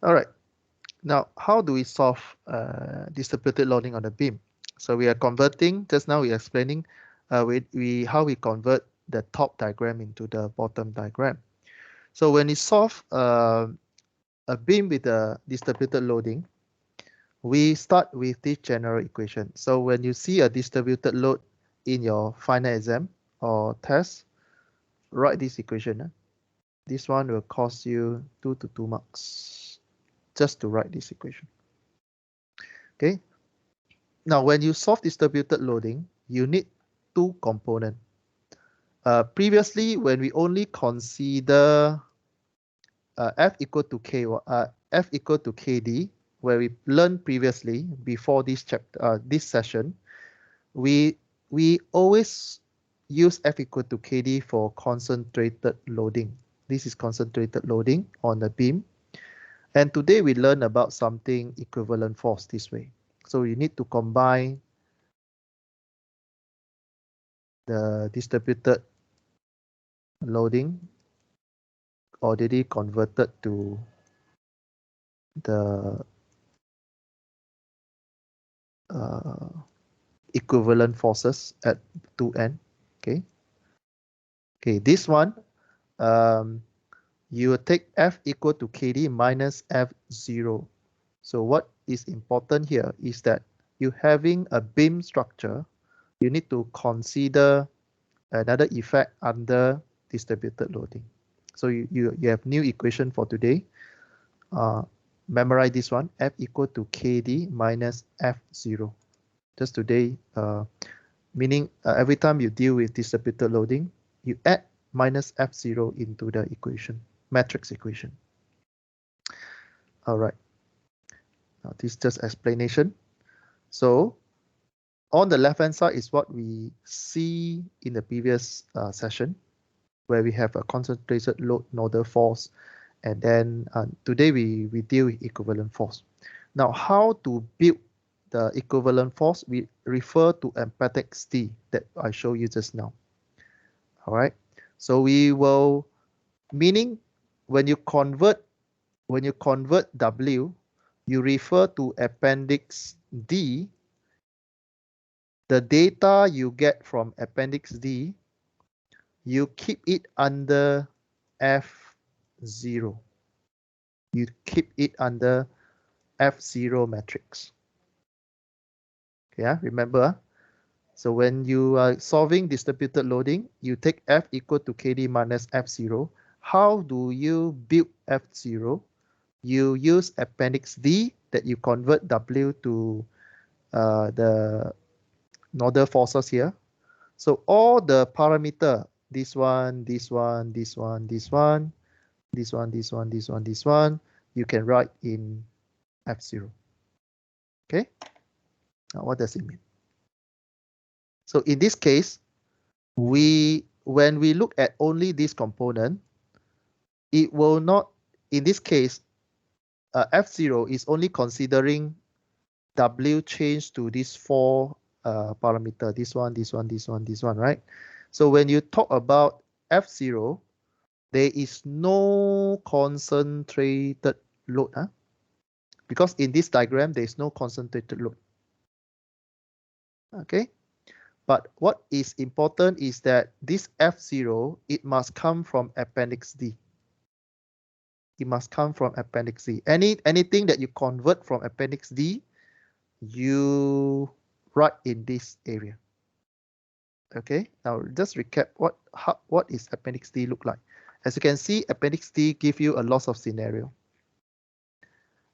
All right. Now, how do we solve distributed loading on the beam? So we are converting, just now we are explaining how we convert the top diagram into the bottom diagram. So when you solve a beam with a distributed loading, we start with this general equation. So when you see a distributed load in your final exam or test, write this equation. This one will cost you 2 to 2 marks just to write this equation. Okay. Now, when you solve distributed loading, you need two components. Previously, when we only consider F equal to KD, where we learned previously before this chapter, this session, we always use F equal to KD for concentrated loading. This is concentrated loading on the beam. And today we learn about something equivalent force this way. So you need to combine the distributed loading already converted to the equivalent forces at 2n. Okay. Okay, this one, you will take F equal to KD minus F0. So what is important here is that you having a beam structure, you need to consider another effect under distributed loading. So you have new equation for today. Memorize this one, F equal to KD minus F0. Just today, meaning every time you deal with distributed loading, you add minus F0 into the equation, matrix equation. All right. Now this is just explanation. So on the left-hand side is what we see in the previous session, where we have a concentrated load nodal force. And then today we deal with equivalent force. Now, how to build the equivalent force? We refer to appendix D that I showed you just now. All right. So we will, meaning when you convert W, you refer to appendix D. The data you get from appendix D, you keep it under F0. You keep it under F0 matrix. Yeah, remember. So when you are solving distributed loading, you take F equal to KD minus F0. How do you build F0? You use appendix D that you convert W to the nodal forces here. So all the parameter, this one, this one, this one, this one, this one, this one, this one, this one, you can write in F0. Okay. Now what does it mean? So in this case, when we look at only this component, it will not, in this case, F0 is only considering W change to these four parameter, this one, this one, this one, this one, right? So when you talk about F0, there is no concentrated load, because in this diagram, there is no concentrated load. Okay. But what is important is that this F0, it must come from appendix D. It must come from appendix D. Anything that you convert from appendix D, you write in this area. Okay, now just recap what is appendix D look like. As you can see, appendix D give you a lots of scenario.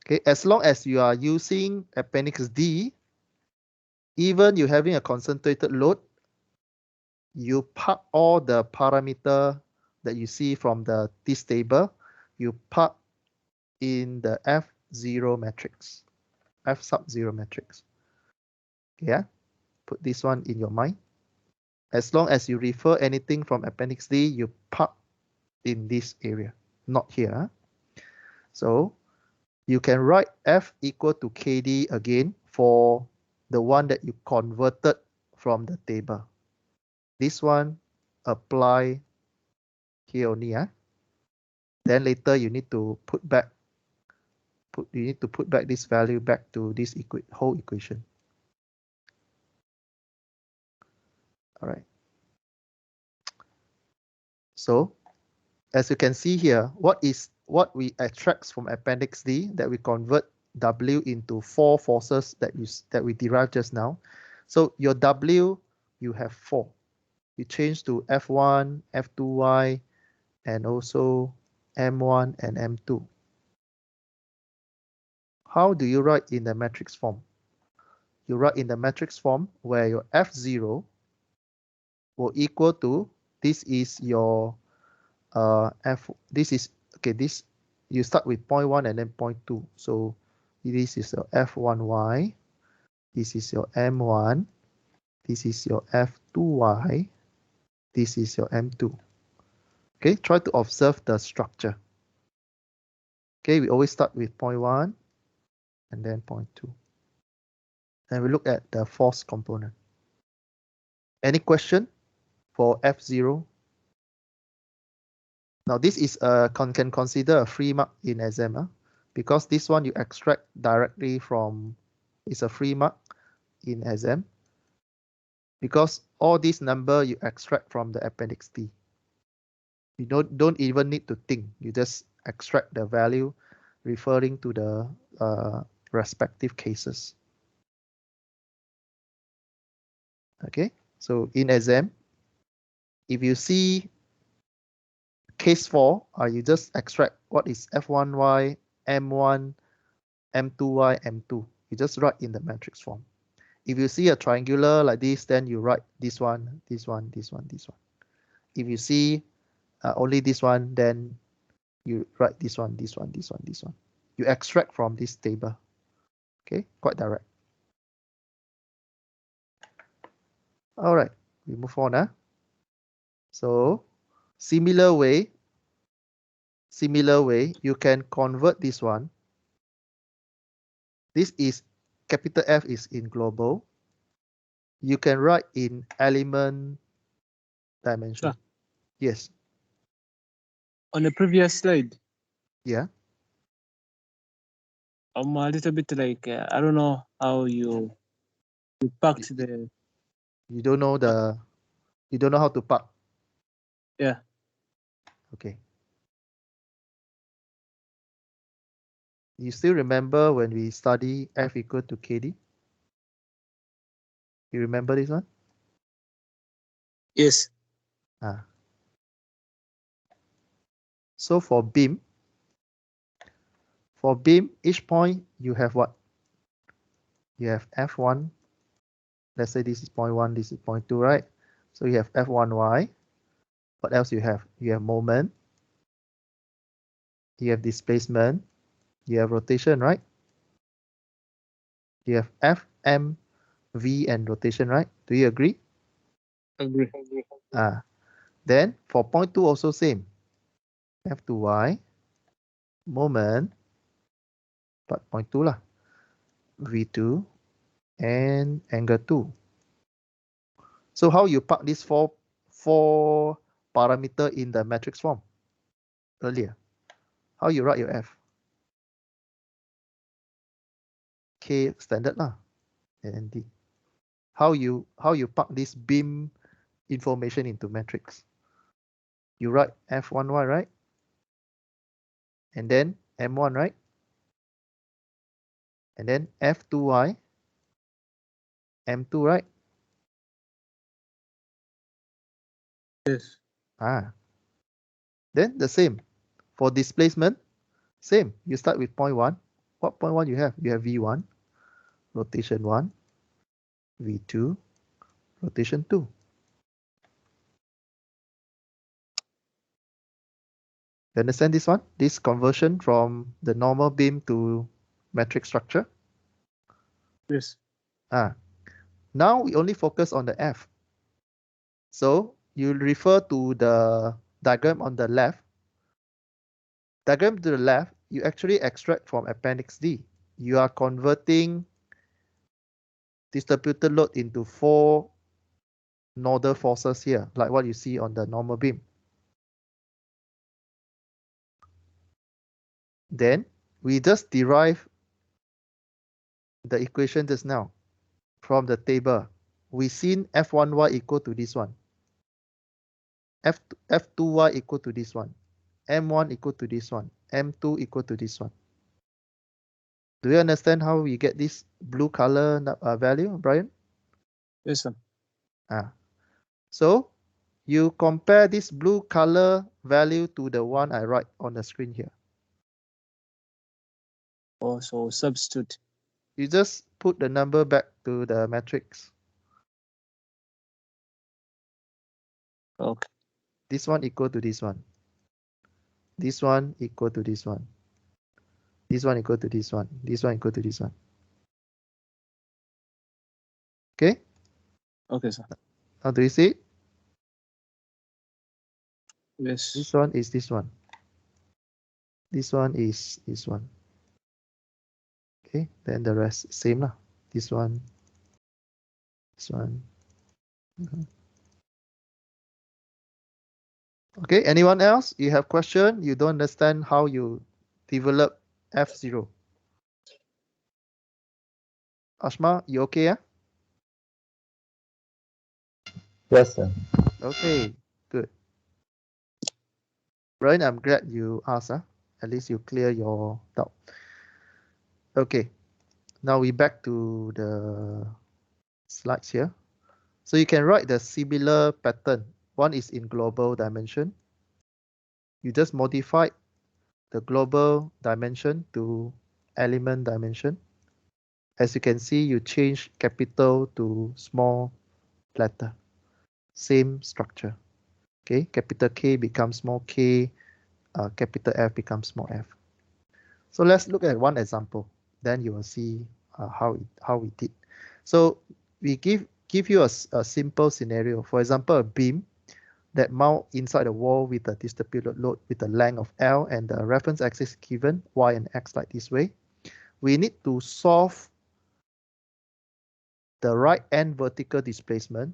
Okay, as long as you are using appendix D, even you having a concentrated load, you park all the parameter that you see from this table, you park in the F0 matrix, F sub 0 matrix. Yeah, put this one in your mind. As long as you refer anything from appendix D, you park in this area, not here. So you can write F equal to KD again for the one that you converted from the table. This one apply here only. Then later you need to put back need to put back this value back to this whole equation. All right. So as you can see here, what we extract from Appendix D that we convert W into 4 forces that we derived just now. So your W, you have 4. You change to F1, F2y, and also M1 and M2. How do you write in the matrix form? You write in the matrix form where your F0 will equal to, this is your this you start with 0.1 and then 0.2. So this is your F1y, this is your M1, this is your F2y, this is your M2. Okay, try to observe the structure. Okay, we always start with 0.1 and then 0.2. And we look at the force component. Any question for F0? Now this is can consider a free mark in exam, because this one you extract directly from, it's a free mark in exam, because all this number you extract from the Appendix D. You don't even need to think, you just extract the value referring to the respective cases. Okay, so in exam, if you see case 4, you just extract what is F1y, M1, M2y, M2. You just write in the matrix form. If you see a triangular like this, then you write this one, this one, this one, this one. If you see only this one, then you write this one, this one, this one, this one. You extract from this table. Okay, quite direct. All right, we move on. So similar way, you can convert this one. This is capital F is in global. You can write in element dimension. Sure. Yes. On the previous slide. Yeah. I'm a little bit like I don't know how you packed the. You don't know how to pack. Yeah. Okay. You still remember when we study F equal to KD? You remember this one? Yes. So for beam, each point you have what? You have F1. Let's say this is 0.1, this is 0.2, right? So you have F1y. What else you have? You have moment. You have displacement. You have rotation, right? You have F, M, V, and rotation, right? Do you agree? Agree. Then for 0.2 also same. F2y, moment, but 0.2 lah. V2 and angle 2. So how you park these four parameter in the matrix form earlier? How you write your F? K standard lah, and D. How you park this beam information into matrix? You write F1y, right? And then M1, right? And then F2y, M2, right? Yes. Then the same for displacement. Same. You start with 0.1. What 0.1 you have? You have V1, rotation 1, V2, rotation 2. You understand this one? This conversion from the normal beam to metric structure? Yes. Now we only focus on the F. So you refer to the diagram on the left. Diagram to the left, you actually extract from Appendix D. You are converting distributed load into 4 nodal forces here, like what you see on the normal beam. Then we just derive the equation just now from the table. We seen f1y equal to this one. F2y equal to this one. M1 equal to this one. M2 equal to this one. Do you understand how we get this blue color value, Brian? Yes, sir. So you compare this blue color value to the one I write on the screen here. Also substitute. You just put the number back to the matrix. Okay. This one equal to this one. This one equal to this one. This one equal to this one. This one equal to this one. Okay? Okay, sir. How do you see it? Yes. This one is this one. This one is this one. Okay, then the rest same lah. This one. This one. Okay, anyone else? You have question? You don't understand how you develop F0? Ashma, you okay? Yeah? Yes, sir. Okay, good. Brian, I'm glad you asked. At least you clear your doubt. Okay, now we back to the slides here. So you can write the similar pattern. One is in global dimension. You just modify the global dimension to element dimension. As you can see, you change capital to small letter. Same structure. Okay, capital K becomes small k, capital F becomes small f. So let's look at one example. Then you will see how we did. So we give you a simple scenario. For example, a beam that mount inside a wall with a distributed load with a length of L and the reference axis given y and x like this way. We need to solve the right end vertical displacement,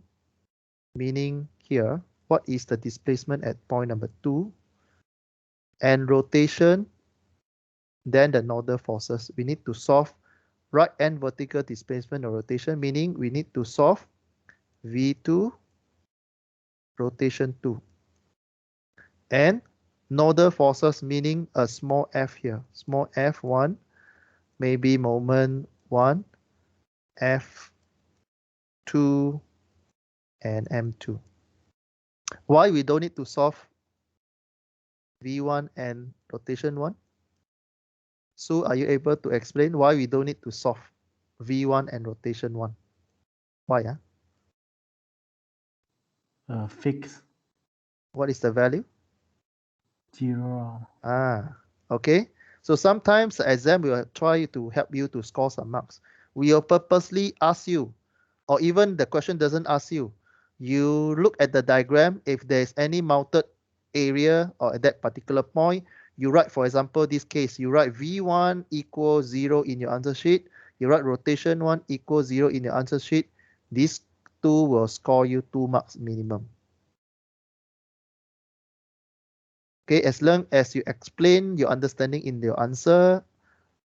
meaning here, what is the displacement at point number 2, and rotation, then the nodal forces. We need to solve right end vertical displacement or rotation, meaning we need to solve V2, rotation 2. And nodal forces, meaning a small f here, small f1, maybe moment 1, f2, and m2. Why we don't need to solve V1 and rotation 1? So are you able to explain why we don't need to solve V1 and rotation 1? Why? Fix What is the value? 0. Okay. So sometimes the exam will try to help you to score some marks. We will purposely ask you, or even the question doesn't ask you. You look at the diagram. If there's any mounted area or at that particular point, you write, for example, this case, you write V1 equals 0 in your answer sheet. You write rotation 1 equals 0 in your answer sheet. These two will score you 2 marks minimum. Okay, as long as you explain your understanding in your answer,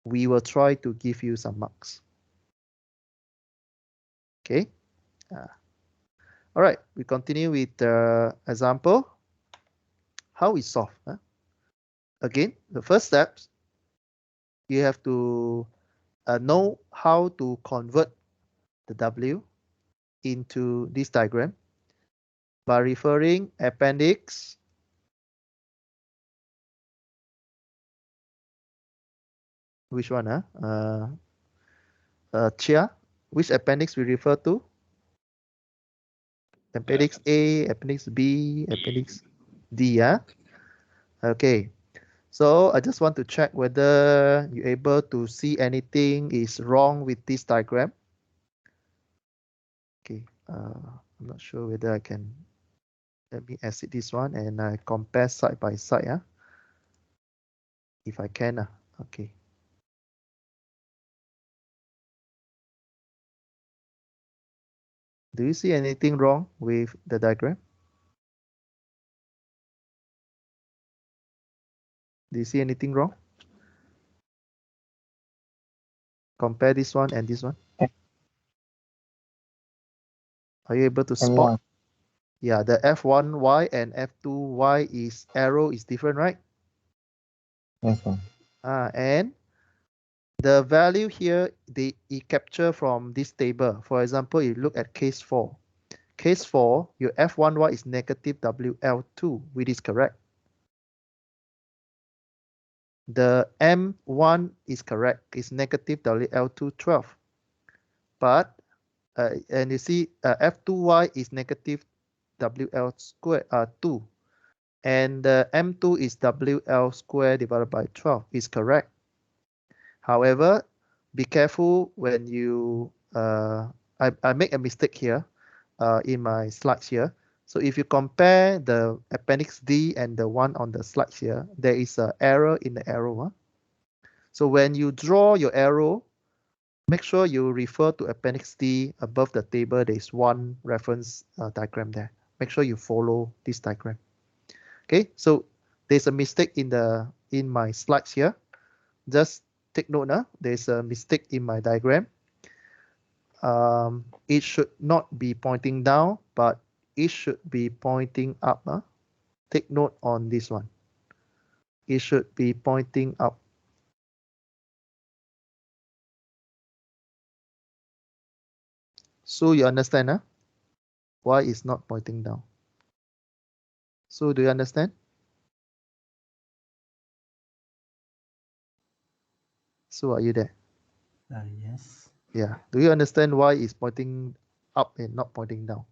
we will try to give you some marks. Okay. All right, we continue with the example. How we solve? Again, the first steps, you have to know how to convert the W into this diagram by referring appendix which one? Chia, which appendix we refer to? Appendix A, appendix B, appendix D. Okay. So I just want to check whether you're able to see anything is wrong with this diagram. Okay, I'm not sure whether I can, let me exit this one and I compare side by side. If I can. Okay. Do you see anything wrong with the diagram? Do you see anything wrong? Compare this one and this one. Are you able to spot? Yeah, the F1y and F2y is arrow is different, right? Yes, sir. And the value here, it capture from this table. For example, you look at case 4. Case 4, your F1y is negative WL2, which is correct. The M1 is correct, it's negative WL2 12. But, and you see F2y is negative WL square 2. And the M2 is WL square divided by 12 is correct. However, be careful when you, I make a mistake here in my slides here. So if you compare the appendix D and the one on the slides here, there is an error in the arrow. Huh? So when you draw your arrow, make sure you refer to appendix D above the table. There is one reference diagram there. Make sure you follow this diagram. Okay, so there's a mistake in my slides here. Just take note now. There's a mistake in my diagram. It should not be pointing down, but it should be pointing up. Huh? Take note on this one. It should be pointing up. So you understand, huh? Why it's not pointing down? So do you understand? So are you there? Yes. Yeah. Do you understand why it's pointing up and not pointing down?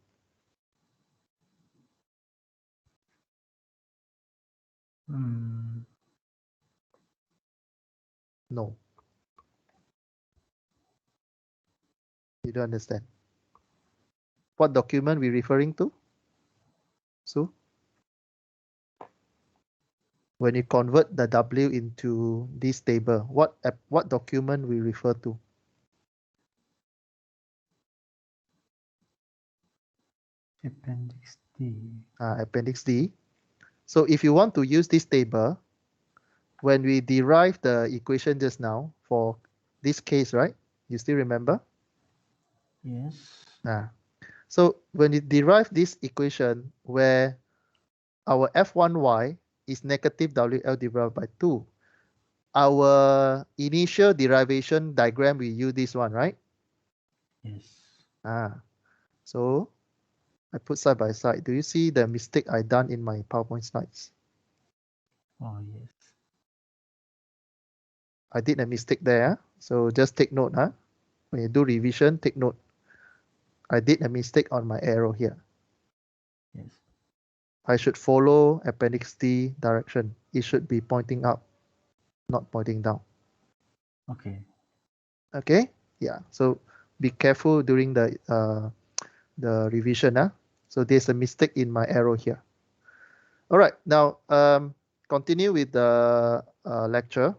No. You don't understand. What document we referring to? So when you convert the W into this table, what document we refer to? Appendix D. Appendix D. So if you want to use this table, when we derive the equation just now for this case, right? You still remember? Yes. So when you derive this equation where our F1y is negative WL divided by 2, our initial derivation diagram, we use this one, right? Yes. So I put side by side. Do you see the mistake I done in my PowerPoint slides? Oh, yes. I did a mistake there. So just take note. When you do revision, take note. I did a mistake on my arrow here. Yes. I should follow appendix D direction. It should be pointing up, not pointing down. Okay. Okay. Yeah. So be careful during the revision. So there's a mistake in my arrow here. All right. Now continue with the lecture.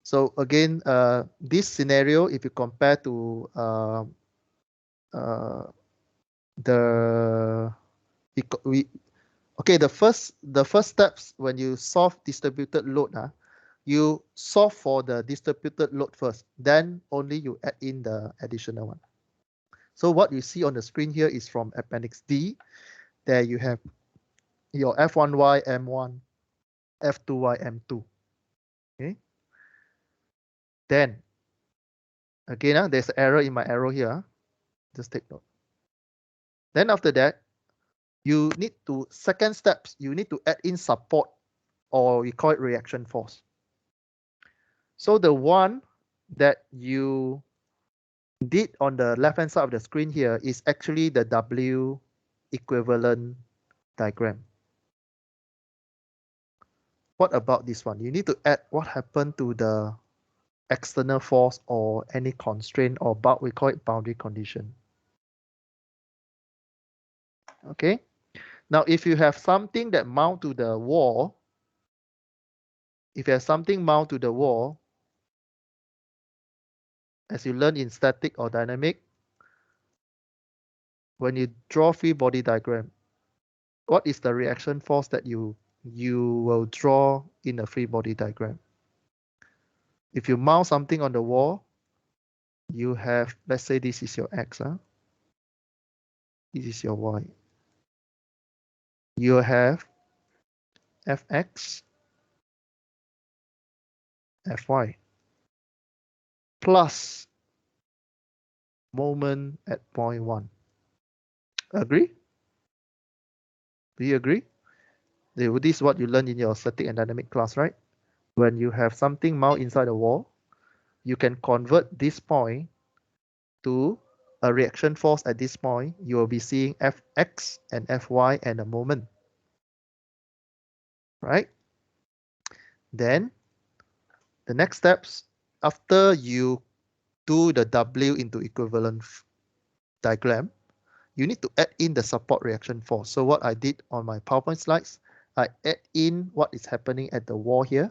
So again, this scenario, if you compare to the first steps when you solve distributed load, you solve for the distributed load first, then only you add in the additional one. So what you see on the screen here is from appendix D. There you have your F1y M1, F2y M2. Okay. Then again, there's an error in my arrow here. Just take note. Then after that, you need to, second steps, you need to add in support, or we call it reaction force. So the one that you did on the left hand side of the screen here is actually the W equivalent diagram. What about this one? You need to add what happened to the external force or any constraint, or we call it boundary condition. Okay. Now, if you have something that mount to the wall, if you have something mount to the wall, as you learn in static or dynamic, when you draw free body diagram, what is the reaction force that you will draw in a free body diagram? If you mount something on the wall, you have, let's say this is your X, this is your Y. You have Fx, Fy, plus moment at point 1. Agree? Do you agree? This is what you learned in your static and dynamic class, right? When you have something mount inside the wall, you can convert this point to a reaction force at this point. You will be seeing Fx and Fy and a moment, right? Then the next steps, after you do the W into equivalent diagram, you need to add in the support reaction force. So what I did on my PowerPoint slides, I add in what is happening at the wall here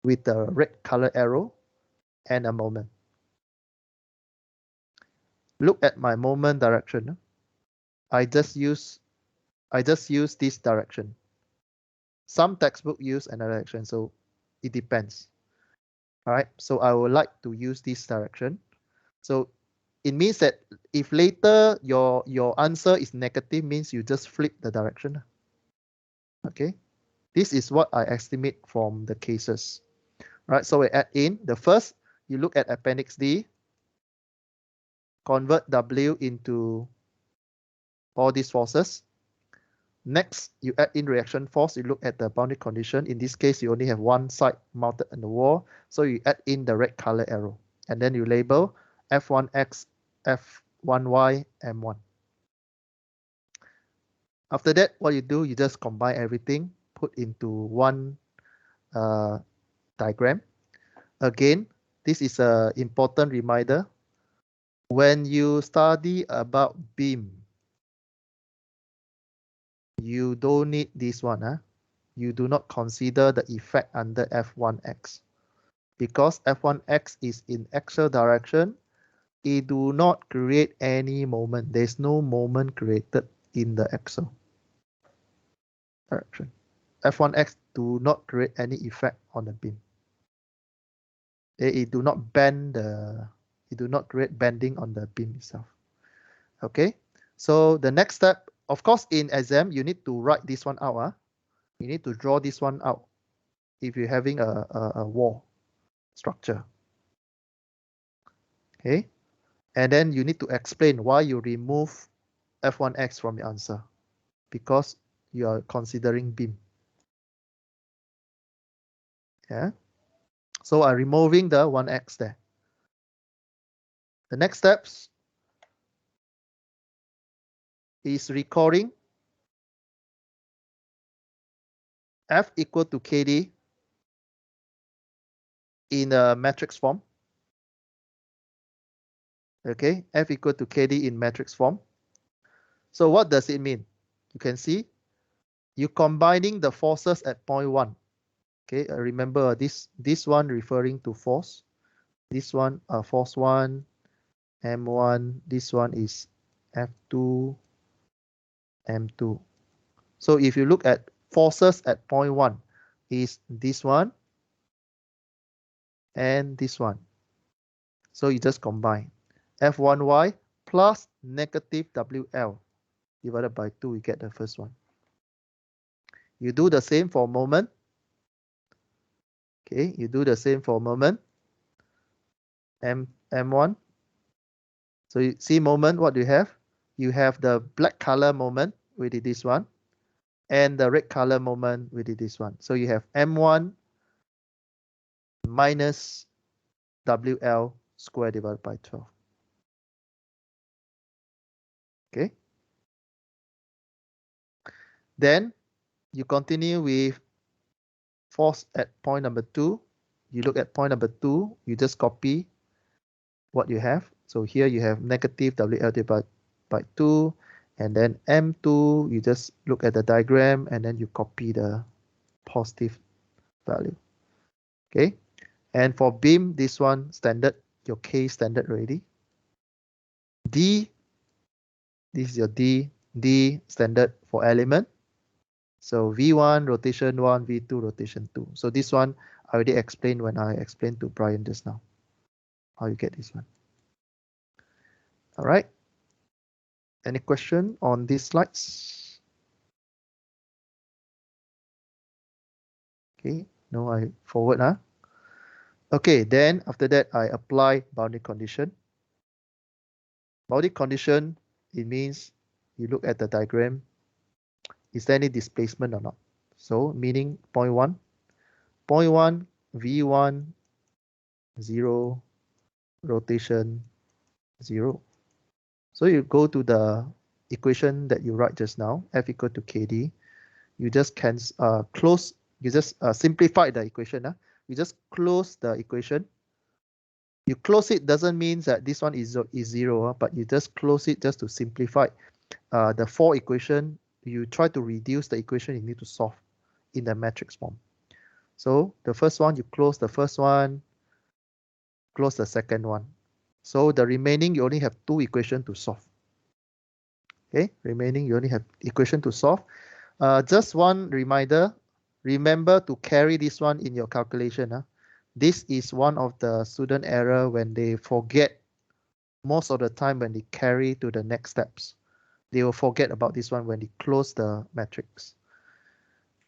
with the red color arrow and a moment. Look at my moment direction. I just use this direction. Some textbook use another direction, so it depends. All right, so I would like to use this direction. So it means that if later your answer is negative, means you just flip the direction. Okay, this is what I estimate from the cases. Right, so we add in the first, you look at Appendix D, convert W into all these forces. Next, you add in reaction force, you look at the boundary condition. In this case, you only have one side mounted on the wall, so you add in the red color arrow. And then you label F1X, F1Y, M1. After that, what you do, you just combine everything, put into one diagram. Again, this is an important reminder. When you study about beam, you don't need this one. You do not consider the effect under F1X. Because F1X is in axial direction, it do not create any moment. There's no moment created in the axial direction. F1X do not create any effect on the beam. It do not bend it do not create bending on the beam itself. Okay, so the next step, of course, in exam, you need to write this one out. You need to draw this one out if you're having a wall structure. Okay, and then you need to explain why you remove F1X from your answer, because you are considering beam. Yeah, so I'm removing the 1X there. The next steps is recording F equal to KD in a matrix form. Okay, F equal to KD in matrix form. So what does it mean? You can see you combining the forces at point 1. Okay, remember this one referring to force. This one force 1, M1. This one is F2, M2. So if you look at forces at point 1, is this one and this one. So you just combine F1Y plus negative WL divided by 2, you get the first one. You do the same for moment. Okay, you do the same for moment. M1. So you see moment, what do you have? You have the black color moment, we did this one, and the red color moment, we did this one. So you have M1 minus WL squared divided by 12. Okay. Then you continue with force at point number 2. You look at point number 2, you just copy what you have. So here you have negative WL divided by 2, and then M2, you just look at the diagram and then you copy the positive value. Okay, and for beam, this one standard, your K standard already. D, this is your D standard for element. So V1 rotation 1, V2 rotation 2. So this one I already explained when I explained to Brian just now how you get this one. All right. Any question on these slides? Okay, no, I forward, huh? Okay, then after that, I apply boundary condition. Boundary condition, it means you look at the diagram, is there any displacement or not? So meaning point 1, V1, 0, rotation 0. So you go to the equation that you write just now, F equal to KD. You just can close, you just simplify the equation. You just close the equation. You close it doesn't mean that this one is 0, but you just close it just to simplify. The 4 equation, you try to reduce the equation you need to solve in the matrix form. So the first one, you close the first one, close the second one. So the remaining, you only have 2 equations to solve. Okay, remaining, you only have equation to solve. Just one reminder, remember to carry this one in your calculation. This is one of the student error when they forget, most of the time when they carry to the next steps. They will forget about this one when they close the matrix.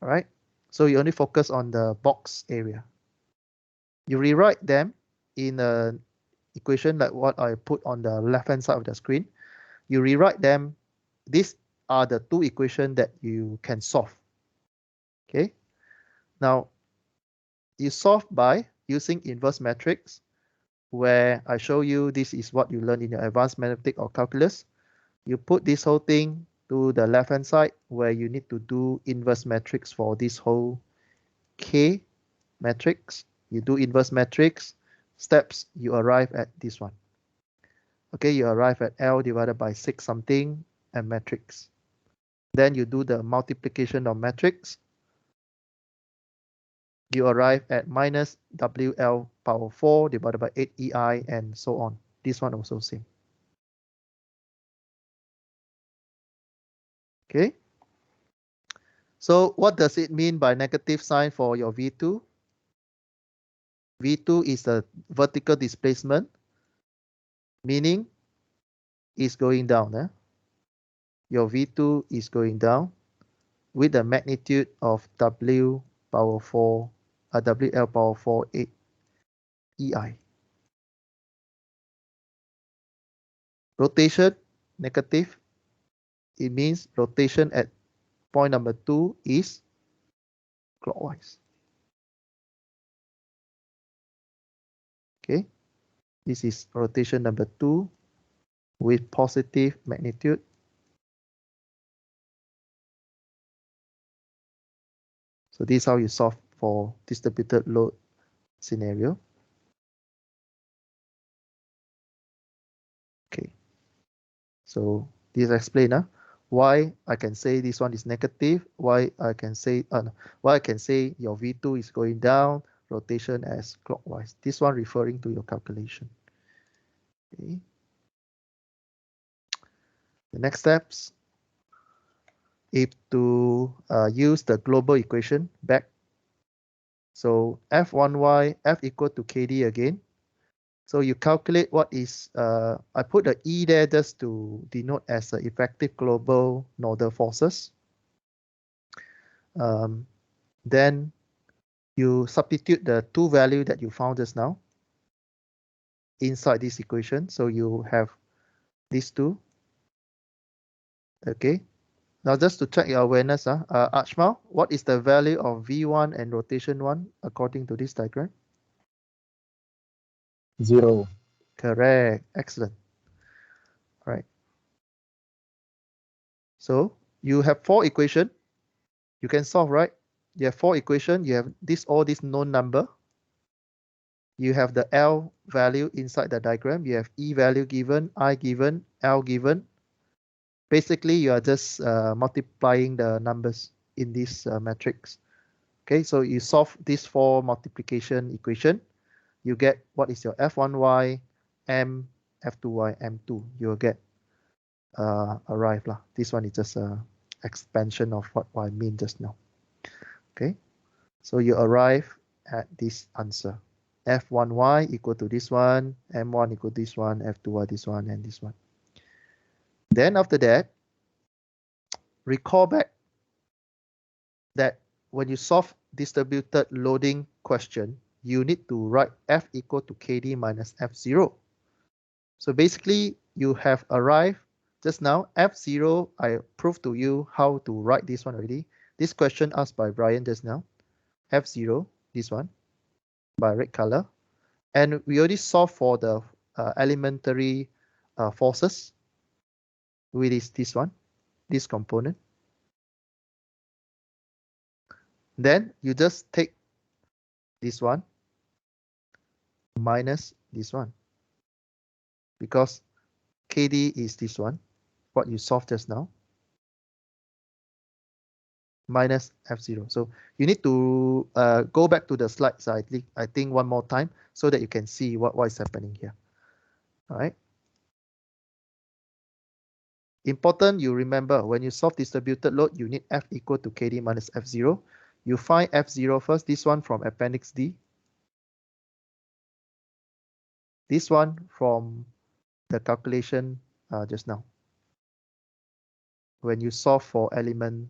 All right, so you only focus on the box area. You rewrite them in an equation like what I put on the left-hand side of the screen. You rewrite them. These are the 2 equations that you can solve. Okay, now you solve by using inverse matrix, where I show you this is what you learn in your advanced mathematics or calculus. You put this whole thing to the left-hand side where you need to do inverse matrix for this whole K matrix. You do inverse matrix, steps, you arrive at this one. Okay, you arrive at L divided by 6 something and matrix. Then you do the multiplication of matrix. You arrive at minus WL power 4 divided by 8EI and so on. This one also same. Okay. So what does it mean by negative sign for your V2? V2 is the vertical displacement, meaning it's going down. Your V2 is going down with the magnitude of W power 4, WL power 4, 8 EI. Rotation, negative. It means rotation at point number 2 is clockwise. Okay, this is rotation number 2 with positive magnitude. So this is how you solve for distributed load scenario. Okay, so this explain why I can say this one is negative, why I can say your V2 is going down, rotation as clockwise. This one referring to your calculation. Okay. The next steps is to use the global equation back. So F1y, F equal to KD again. So you calculate what is, I put the E there just to denote as the effective global nodal forces. Then you substitute the 2 value that you found just now inside this equation. So you have these 2. Okay. Now just to check your awareness, Ajmal, what is the value of V1 and rotation 1 according to this diagram? 0. Correct. Excellent. All right. So you have 4 equations. You can solve, right? You have 4 equations. You have all this known number. You have the L value inside the diagram. You have E value given, I given, L given. Basically, you are just multiplying the numbers in this matrix. Okay, so you solve this 4 multiplication equation. You get what is your F1y, M, F2y, M2. You will get arrive lah. This one is just expansion of what I mean just now. Okay, so you arrive at this answer. F1y equal to this one, M1 equal to this one, F2y this one, and this one. Then after that, recall back that when you solve distributed loading question, you need to write F equal to KD minus F0. So basically, you have arrived just now. F0, I proved to you how to write this one already. This question asked by Brian just now. F0, this one, by red color. And we already solved for the elementary forces, which is this one, this component. Then you just take this one minus this one, because KD is this one, what you solved just now, minus F0. So you need to go back to the slides, I think one more time, so that you can see what is happening here. All right. Important, you remember, when you solve distributed load, you need F equal to KD minus F0. You find F0 first, this one from Appendix D. This one from the calculation just now, when you solve for element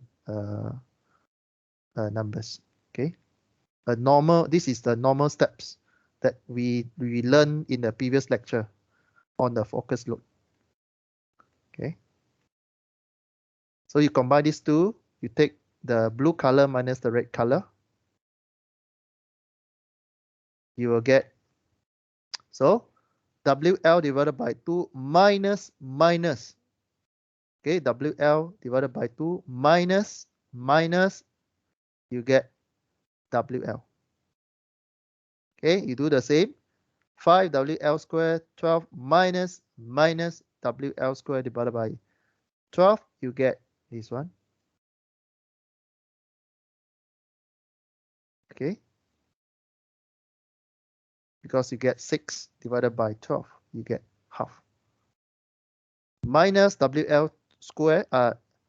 numbers. Okay, this is the normal steps that we learned in the previous lecture on the focus load. Okay, so you combine these two, you take the blue color minus the red color, you will get, so WL divided by 2 minus, okay, WL divided by 2 minus, you get WL. Okay, you do the same. 5WL squared 12 minus WL squared divided by 12, you get this one. Okay, because you get 6 divided by 12, you get half. Minus WL square,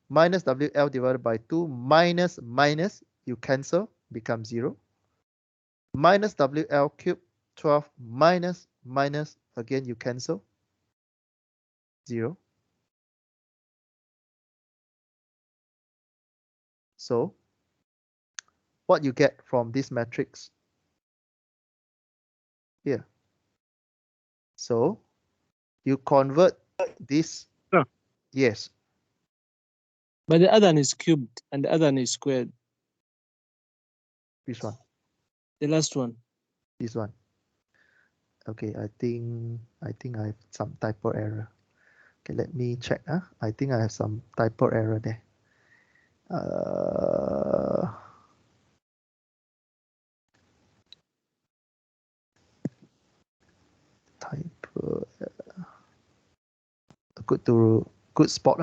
minus WL divided by 2 minus, you cancel, become 0. Minus WL cubed 12 minus, again you cancel, 0. So what you get from this matrix here. So you convert this. Yeah. Yes. But the other one is cubed and the other one is squared. Which one? The last one. This one. Okay, I think I have some typo error. Okay, let me check. I think I have some typo error there. Typo. Good spot.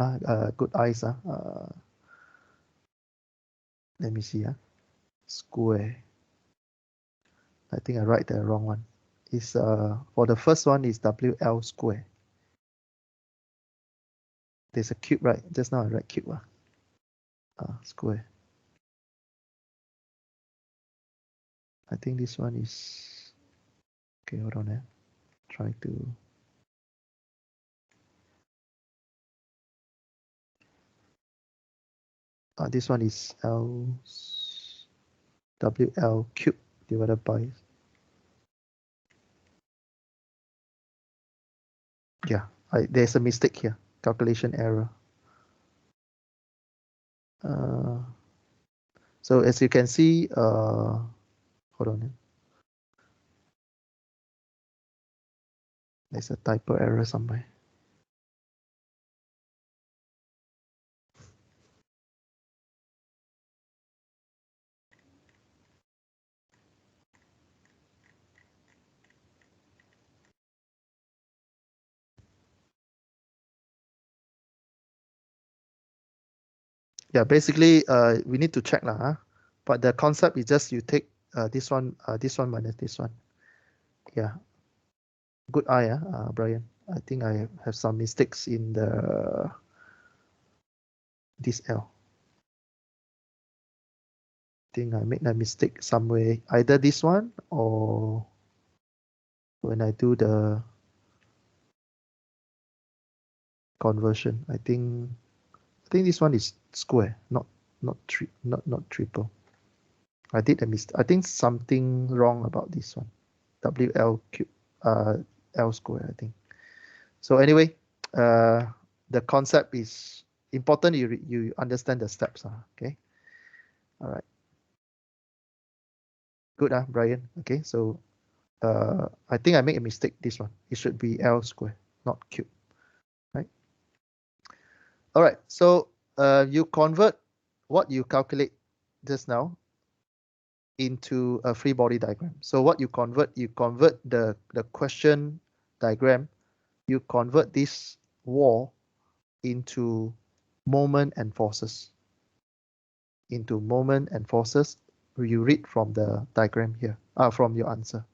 Good eyes. Let me see. Square. I think I write the wrong one. Is for the first one is WL square. There's a cube, right? Just now I write cube. Square. I think this one is, okay, hold on. Try to, this one is WL cube divided by, yeah, there's a mistake here, calculation error. So as you can see, hold on. There's a typo error somewhere. Yeah, basically, we need to check lah. But the concept is just you take this one minus this one. Yeah, good eye, Brian. I think I have some mistakes in this L. think I made a mistake somewhere, either this one or when I do the conversion. I think this one is square, not triple. I did a mistake. I think something wrong about this one. WL cube, L square, I think. So anyway, the concept is important. You understand the steps. Okay. All right. Good, Brian. Okay. So I think I made a mistake. This one. It should be L square, not cube. Right. All right. So you convert what you calculate just now into a free body diagram. So what you convert the question diagram, you convert this wall into moment and forces. Into moment and forces, you read from the diagram here, from your answer.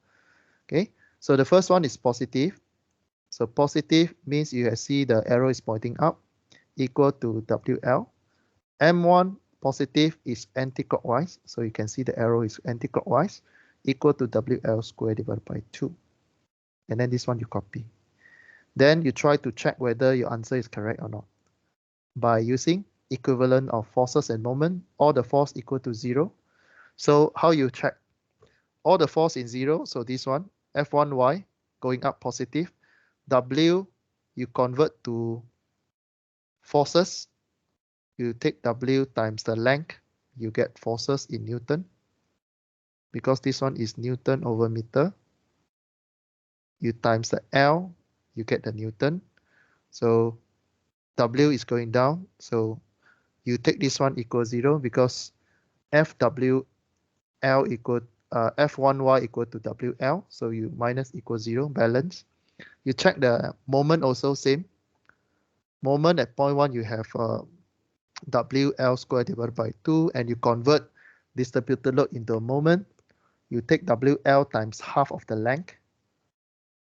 Okay, so the first one is positive. So positive means you see the arrow is pointing up, equal to WL. M1 positive is anti-clockwise, so you can see the arrow is anti-clockwise, equal to WL squared divided by 2. And then this one you copy. Then you try to check whether your answer is correct or not by using equivalent of forces and moment, all the force equal to 0. So how you check? All the force in 0, so this one, F1y going up positive, W you convert to forces, you take W times the length, you get forces in Newton. Because this one is Newton over meter, you times the L, you get the Newton. So W is going down, so you take this one equal 0 because FWL equal F1y equal to WL, so you minus equal 0, balance. You check the moment also same. Moment at point 1 you have WL squared divided by 2, and you convert distributed load into a moment. You take WL times half of the length,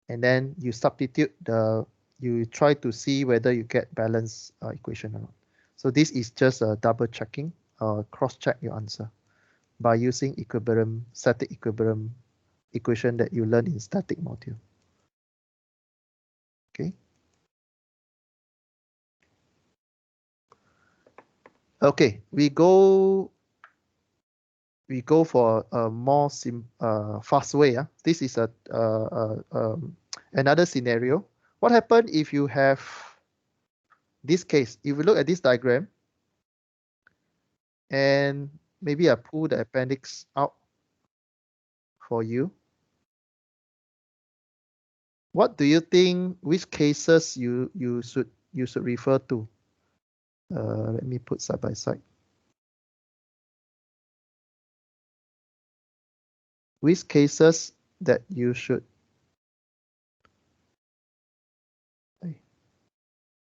and then you substitute you try to see whether you get balance equation or not. So this is just a double checking, cross-check your answer by using equilibrium, static equilibrium equation that you learn in static module. Okay. Okay, we go for a more fast way. This is another scenario. What happens if you have this case? If you look at this diagram, and maybe I pull the appendix out for you. What do you think? Which cases you should refer to? Let me put side by side. Which cases that you should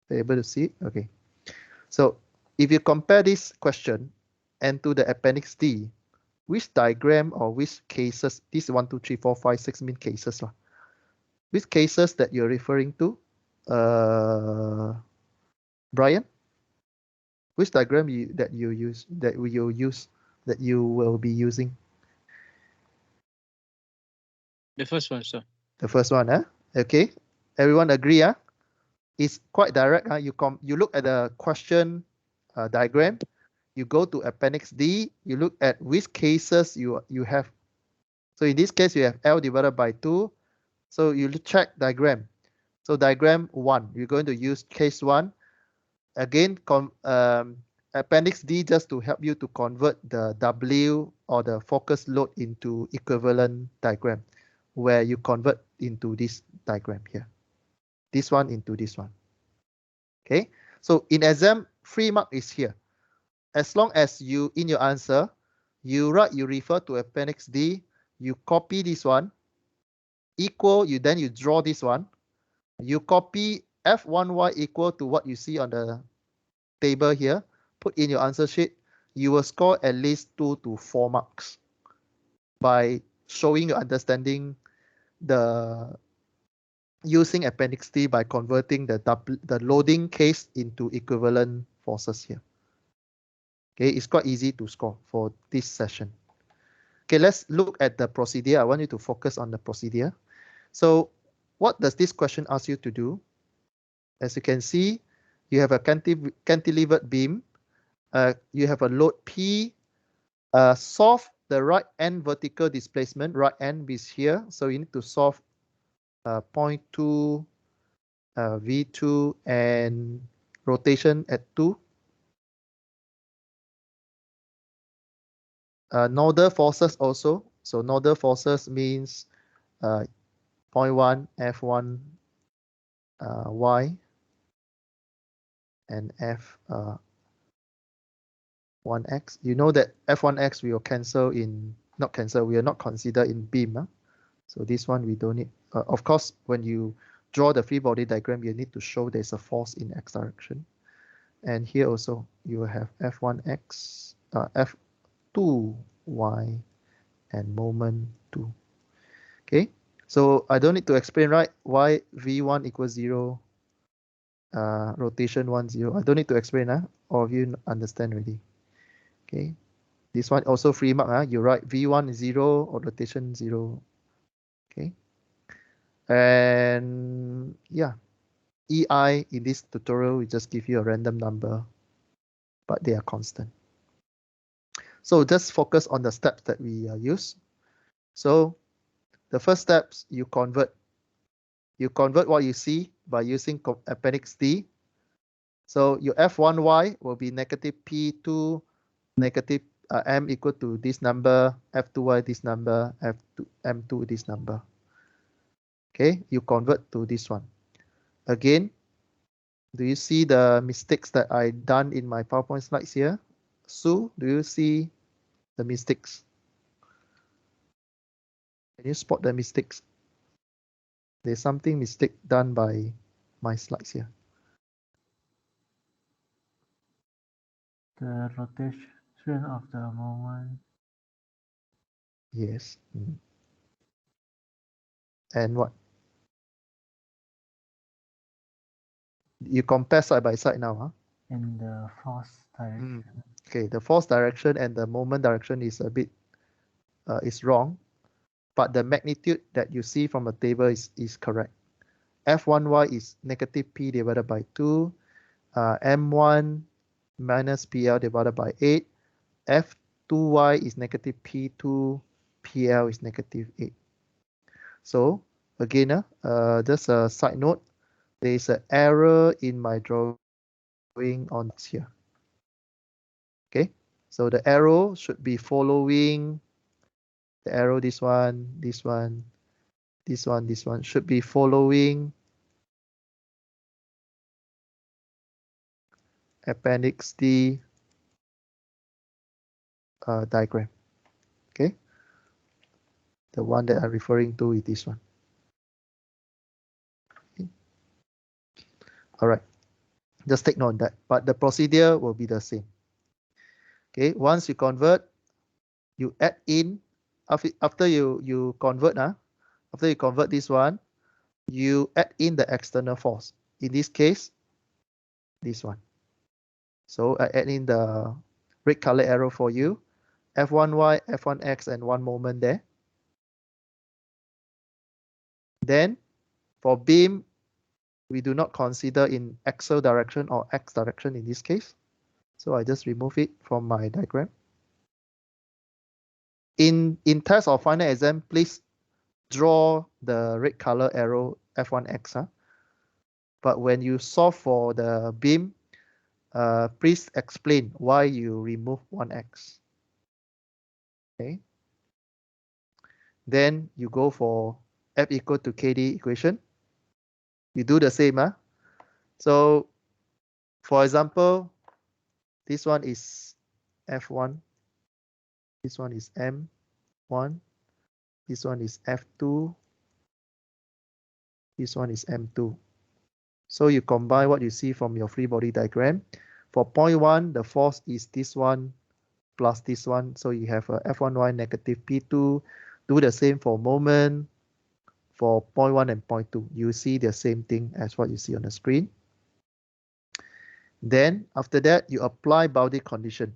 be able to see? Okay. So if you compare this question and to the appendix D, which diagram or which cases, this is 1, 2, 3, 4, 5, 6 mean cases. Which cases that you're referring to? Brian? Which diagram that you will be using? The first one, sir. The first one, okay. Everyone agree, It's quite direct. You look at the question diagram, you go to appendix D, you look at which cases you have. So in this case, you have L divided by 2. So you check diagram. So diagram 1, you're going to use case 1. Again, appendix D just to help you to convert the W or the focus load into equivalent diagram, where you convert into this diagram here. This one into this one. Okay, so in exam, 3 mark is here. As long as you, in your answer, you refer to appendix D, you copy this one, equal, then you draw this one, you copy F1y equal to what you see on the table here, put in your answer sheet, you will score at least 2 to 4 marks by showing your understanding using appendix D by converting the loading case into equivalent forces here. Okay, it's quite easy to score for this session. Okay, let's look at the procedure. I want you to focus on the procedure. So what does this question ask you to do? As you can see, you have a cantilevered beam. You have a load P. Solve the right end vertical displacement. Right end is here. So you need to solve 0.2 V2 and rotation at 2. Nodal forces also. So nodal forces means 0.1 F1 Y and F1X. You know that F1X we will cancel in, not cancel, we are not considered in beam. Huh? So this one we don't need. Of course, when you draw the free body diagram, you need to show there's a force in X direction. And here also you will have F1X, F2Y, and moment 2. Okay, so I don't need to explain, right? Why V1 equals 0, rotation 1, 0. I don't need to explain, all of you understand already. Okay, this one also free mark, you write V1 is 0 or rotation 0. Okay, and yeah, EI in this tutorial we just give you a random number, but they are constant. So just focus on the steps that we use. So the first steps, you convert what you see by using appendix D. So your F1Y will be negative P2 negative M equal to this number, F2Y this number, M2 this number. Okay, you convert to this one. Again, do you see the mistakes that I done in my PowerPoint slides here? Sue, do you see the mistakes? Can you spot the mistakes? There's something mistake done by my slides here. The rotation of the moment. Yes. And what? You compare side by side now, huh? In the force direction. Okay, the force direction and the moment direction is a bit is wrong, but the magnitude that you see from the table is correct. F1Y is negative P divided by 2, M1 minus PL divided by 8, F2Y is negative P2, PL is negative 8. So again, just a side note, there is an error in my drawing on here. Okay, so the arrow should be following the arrow, this one, this one, this one, this one should be following appendix D diagram. Okay, the one that I'm referring to is this one. Okay. All right, just take note of that, but the procedure will be the same. Okay, once you convert, you add in, after you convert, after you convert this one, you add in the external force. In this case, this one. So I add in the red color arrow for you. F1Y, F1X, and one moment there. Then for beam, we do not consider in axial direction or X direction in this case. So I just remove it from my diagram. In test or final exam, please draw the red color arrow F1X. But when you solve for the beam, please explain why you remove 1X. Okay. Then you go for F equal to KD equation. You do the same. So for example, this one is F1. This one is M1. This one is F2. This one is M2. So you combine what you see from your free body diagram. For point 1, the force is this one plus this one. So you have a F1Y negative P2. Do the same for moment. For point 1 and point 2, you see the same thing as what you see on the screen. Then after that, you apply boundary condition.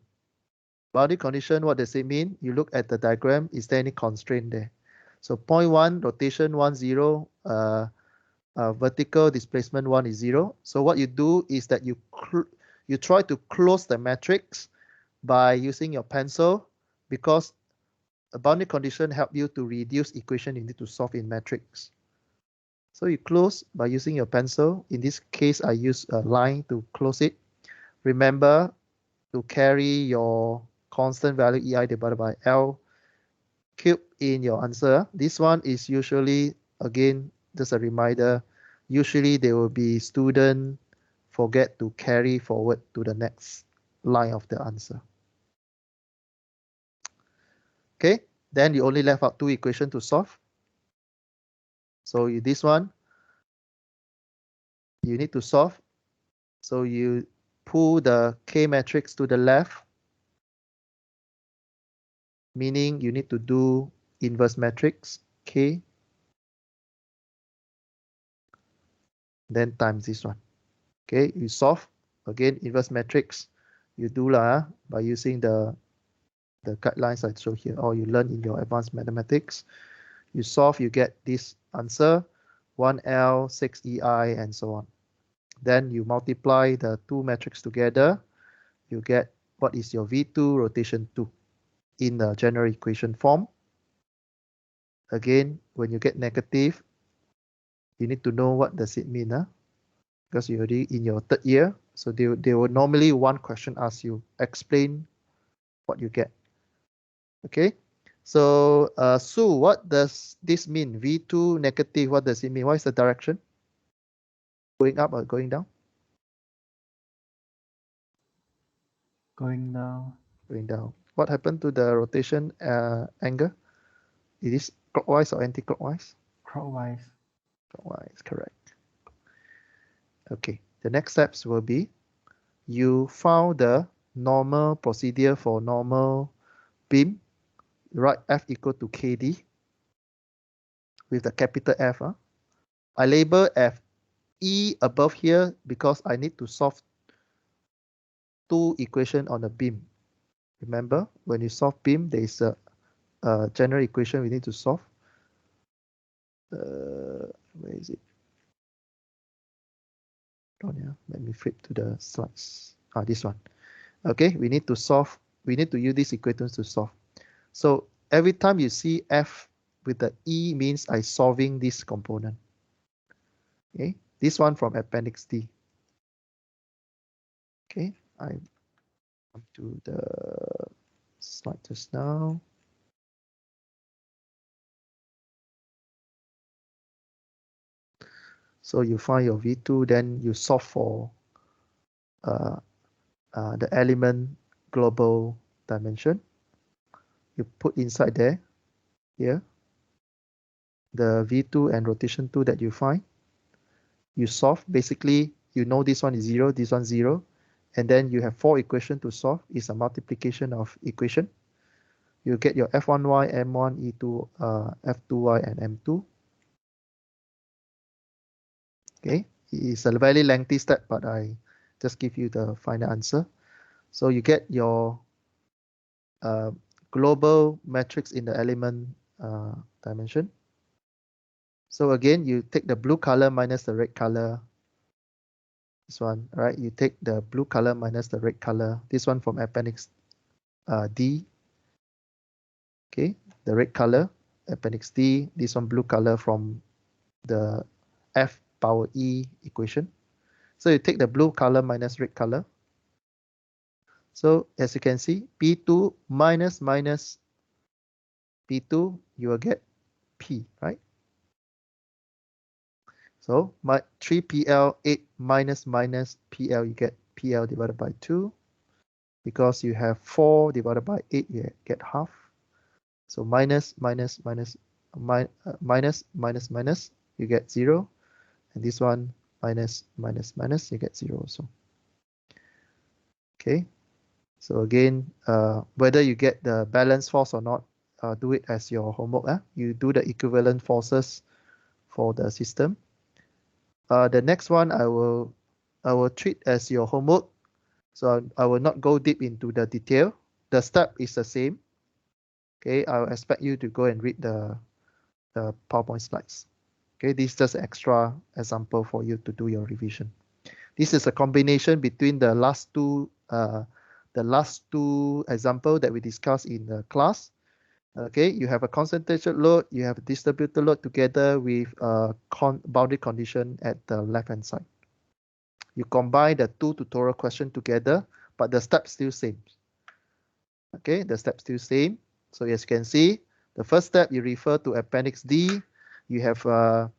Boundary condition, what does it mean? You look at the diagram, is there any constraint there? So point 1, rotation 1, 0, vertical displacement 1 is 0. So what you do is that you try to close the matrix by using your pencil, because a boundary condition help you to reduce equation you need to solve in matrix. So you close by using your pencil. In this case, I use a line to close it. Remember to carry your constant value EI divided by L cube in your answer. This one is usually, again, just a reminder, usually there will be student forget to carry forward to the next line of the answer. Okay, then you only left out 2 equations to solve. So this one, you need to solve. So you pull the K matrix to the left, meaning you need to do inverse matrix K, then times this one. Okay, you solve, again, inverse matrix, you do by using the guidelines I show here, or you learn in your advanced mathematics. You solve, you get this answer, 1L, 6EI, and so on. Then you multiply the 2 matrices together, you get what is your V2 rotation 2 in the general equation form. Again, when you get negative, you need to know what does it mean, because you're already in your 3rd year. So they will normally one question ask you, explain what you get. Okay, so Sue, what does this mean? V2 negative, what does it mean? What is the direction? Going up or going down? Going down. Going down. What happened to the rotation angle? It is clockwise or anti-clockwise? Clockwise. Clockwise, correct. Okay, the next steps will be you found the normal procedure for normal beam. Write F equal to KD with the capital F. I label F E above here because I need to solve 2 equations on a beam. Remember, when you solve beam, there is a general equation we need to solve. Where is it? Oh yeah, let me flip to the slides. This one. Okay, we need to solve. We need to use these equations to solve. So every time you see F with the E means I'm solving this component. Okay, this one from Appendix D. Okay, I come to the slide just now. So you find your V2, then you solve for the element global dimension. You put inside there, here, the V2 and rotation 2 that you find. You solve, basically, you know this one is 0, this one 0, and then you have 4 equations to solve. It's a multiplication of equation. You get your F1y, M1, E2, F2y, and M2. Okay, it's a very lengthy step, but I just give you the final answer. So you get your global matrix in the element dimension. So again, you take the blue color minus the red color. This one, right? You take the blue color minus the red color. This one from Appendix D. Okay, the red color, Appendix D. This one blue color from the F power E equation. So you take the blue color minus red color. So as you can see, P2 minus P2, you will get P, right? So my 3PL 8 minus PL, you get PL divided by 2. Because you have 4 divided by 8, you get half. So minus, you get 0. And this one, minus, you get 0 also. Okay. So again, whether you get the balance force or not, do it as your homework. You do the equivalent forces for the system. The next one I will treat as your homework. So I will not go deep into the detail. the step is the same. Okay, I'll expect you to go and read the PowerPoint slides. Okay, this is just extra example for you to do your revision. This is a combination between the last two example that we discussed in the class. Okay, you have a concentrated load, you have a distributed load together with a boundary condition at the left-hand side. You combine the two tutorial questions together, but the steps still same. Okay, the steps still same. So as you can see, the first step you refer to Appendix D. You have a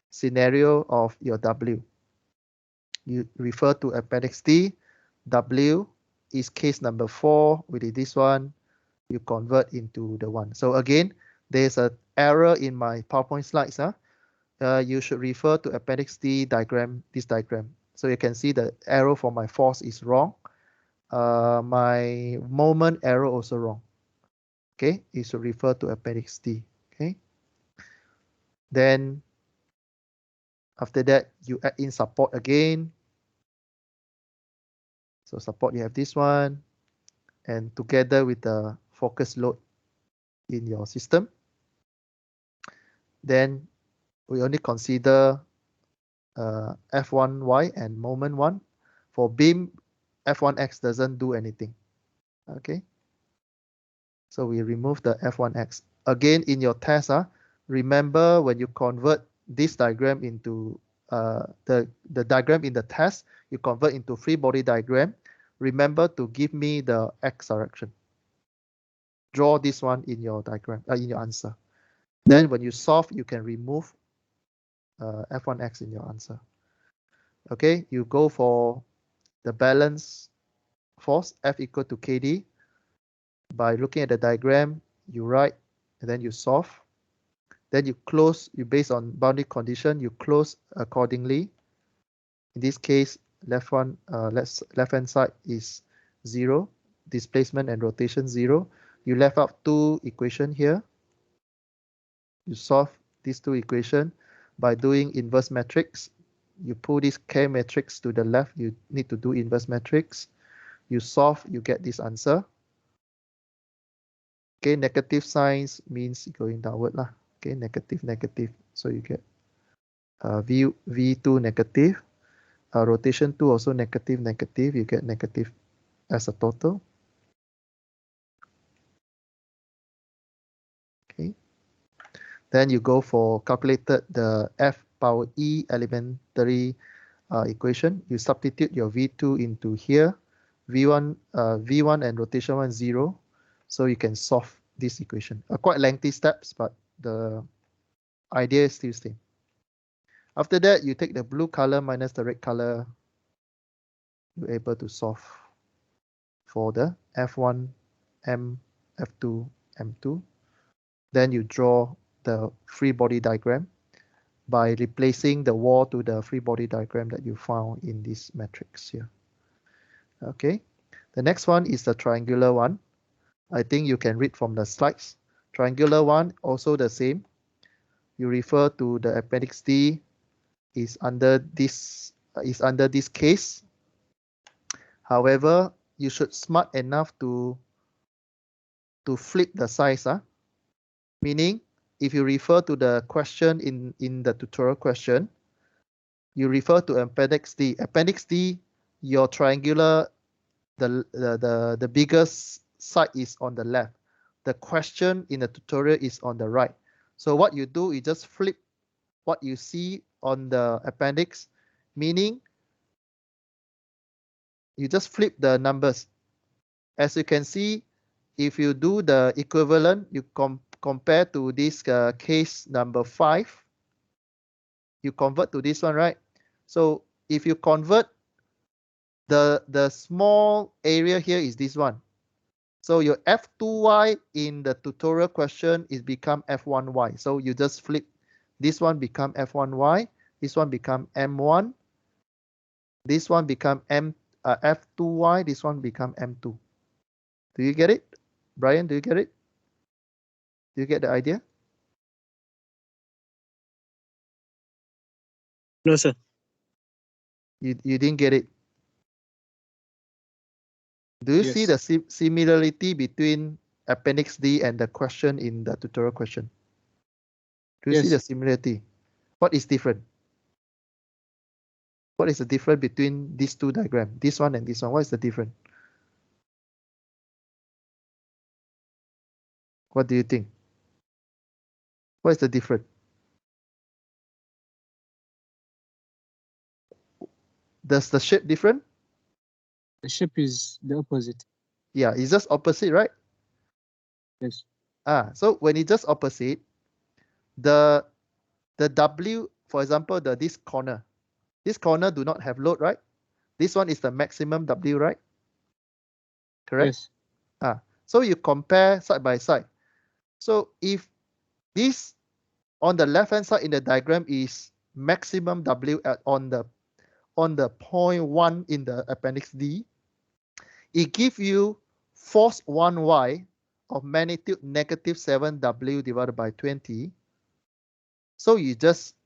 scenario of your W. You refer to Appendix D. W is case number 4. With this one, you convert into the 1. So again, there's an error in my PowerPoint slides. You should refer to Appendix D diagram, this diagram. So you can see the arrow for my force is wrong. My moment arrow also wrong. Okay, you should refer to Appendix D. Okay. Then after that, you add in support again. So support, you have this one, and together with the focus load in your system. Then we only consider F1Y and moment 1. For beam, F1X doesn't do anything. Okay. So we remove the F1X. Again, in your test, remember when you convert this diagram into the diagram in the test, you convert into free body diagram. Remember to give me the X direction. Draw this one in your diagram, in your answer. Then when you solve, you can remove F1X in your answer. Okay, you go for the balance force, F equal to KD. By looking at the diagram, you write, and then you solve. Then you close, you based on boundary condition, you close accordingly. In this case, left-hand side is 0, displacement and rotation 0. You left out 2 equations here. You solve these 2 equations by doing inverse matrix. You pull this K matrix to the left, you need to do inverse matrix. You solve, you get this answer. Okay, negative signs means going downward lah. Okay, negative, negative. So you get V2 negative. Rotation 2 also negative, negative. You get negative as a total. Okay. Then you go for calculated the F power E elementary equation. You substitute your V2 into here. V1 and rotation 1 0. So you can solve this equation. Quite lengthy steps, but the idea is still same. After that, you take the blue color minus the red color. You're able to solve for the F1, M, F2, M2. Then you draw the free body diagram by replacing the wall to the free body diagram that you found in this matrix here. Okay, the next one is the triangular one. I think you can read from the slides. Triangular one, also the same. You refer to the Appendix D is under this case. However, you should smart enough to flip the size. Meaning, if you refer to the question in the tutorial question, you refer to Appendix D. Appendix D, your triangular, the biggest side is on the left. The question in the tutorial is on the right. So what you do is just flip what you see on the appendix, meaning you just flip the numbers. As you can see, if you do the equivalent, you compare to this case number 5, you convert to this one, right? So if you convert, the small area here is this one. So your F2y in the tutorial question is become F1y. So you just flip. This one become F1y. This one become M1. This one become F2y. This one become M2. Do you get it? Brian, do you get it? Do you get the idea? No, sir. You didn't get it. Do you see Yes. the similarity between Appendix D and the question in the tutorial question? Do you see Yes. the similarity? What is different? What is the difference between these two diagrams? This one and this one. What is the difference? What do you think? What is the difference? Does the shape different? The shape is the opposite. Yeah, it's just opposite, right? Yes. So when it's just opposite, the W, for example, this corner do not have load, right? This one is the maximum W, right? Correct? Yes. So you compare side by side. So if this on the left hand side in the diagram is maximum W on the point 1 in the appendix D, it gives you force 1y of magnitude -7W divided by 20. So you just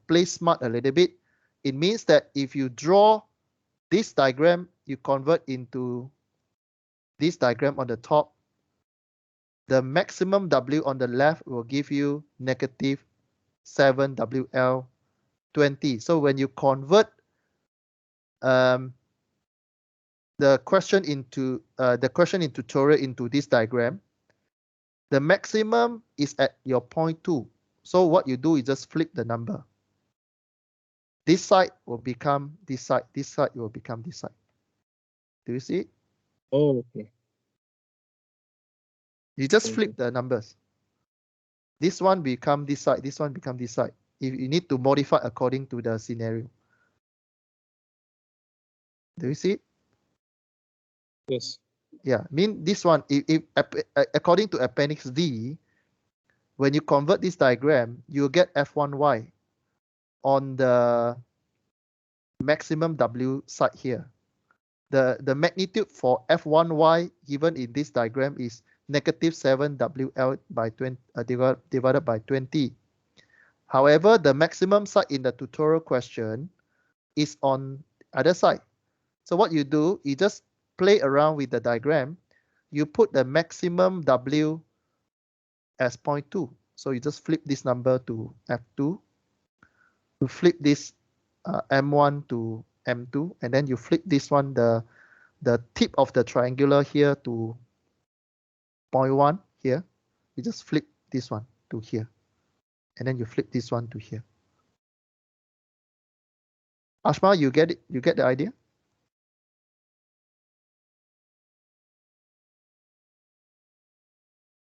play smart a little bit. It means that if you draw this diagram, you convert into this diagram on the top, the maximum W on the left will give you -7WL20. So when you convert the question in tutorial into this diagram, the maximum is at your point 2. So what you do is just flip the number. This side will become this side. This side will become this side. Do you see it? Oh, okay. You just flip the numbers. This one become this side. This one become this side. If you need to modify according to the scenario. Do you see it? Yes. Yeah, mean this one, if according to appendix D, when you convert this diagram, you get F1y on the maximum W side here. The magnitude for F1y given in this diagram is -7WL by 20 divided by 20. However, the maximum side in the tutorial question is on other side. So what you do, you just play around with the diagram. You put the maximum W as 0.2. So you just flip this number to F2. You flip this M1 to M2, and then you flip this one, the tip of the triangular here to 0.1 here. You just flip this one to here, and then you flip this one to here. Ashma, you get it? You get the idea?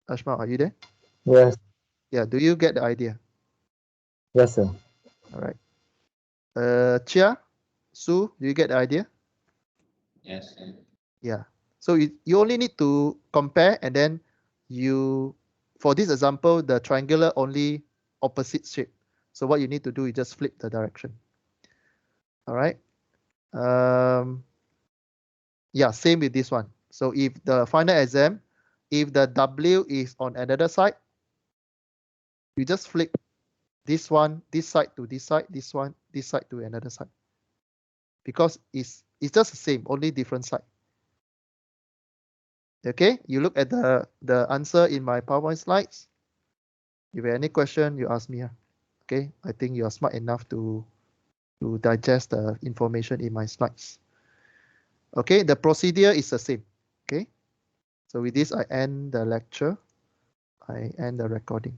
Ashma, are you there? Yes, Yeah, do you get the idea? yes, sir. All right. Chia, Sue, do you get the idea? Yes. Yeah. So you only need to compare, and then for this example, the triangular only opposite shape. So what you need to do is just flip the direction. All right. Yeah, same with this one. So if the final exam, if the W is on another side, you just flip this one, this side to this side, this one, this side to another side. Because it's just the same, only different side. Okay, you look at the answer in my PowerPoint slides. If you have any question, you ask me. Okay, I think you are smart enough to digest the information in my slides. Okay, the procedure is the same. Okay, so with this, I end the lecture. I end the recording.